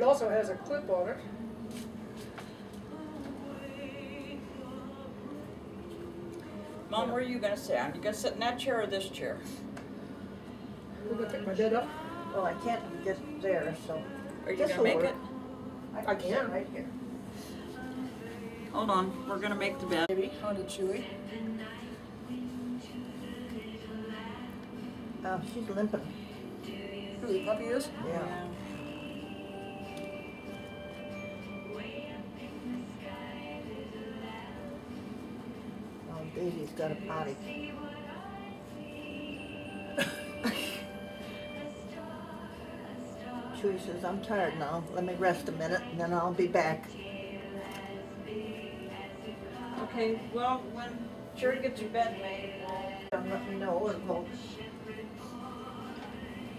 also has a clip on it. Mom, where are you gonna sit? Are you gonna sit in that chair or this chair? I'm gonna pick my bed up. Well, I can't get there, so. Are you This'll gonna make work. it? I can. Right here. Hold on, we're gonna make the bed. Maybe onto Chewy. Oh, she's limping. Who the puppy is? Yeah. Oh, baby's got a potty. Chewy says, I'm tired now. Let me rest a minute and then I'll be back. Okay, well, when Chewy gets your bed made, Let me know and we'll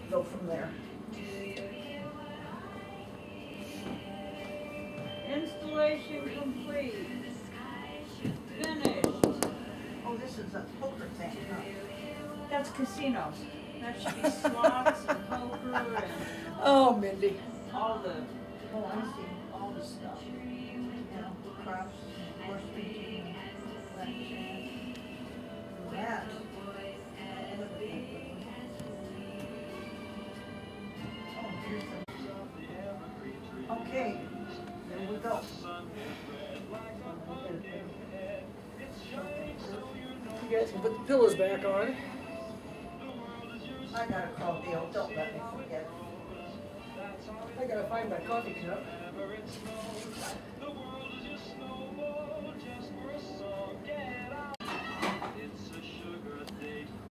go from there. installation complete. Finished. Oh, this is a poker thing, huh? That's casinos. That should be slots and poker and Oh, Mindy. all the Oh, I see. all the stuff. Yeah, crops, horsemeat, that. Oh, here's some. Okay, there we go. You guys can put the pillows back on. I gotta call Bill, don't let me forget. I gotta find my coffee cup.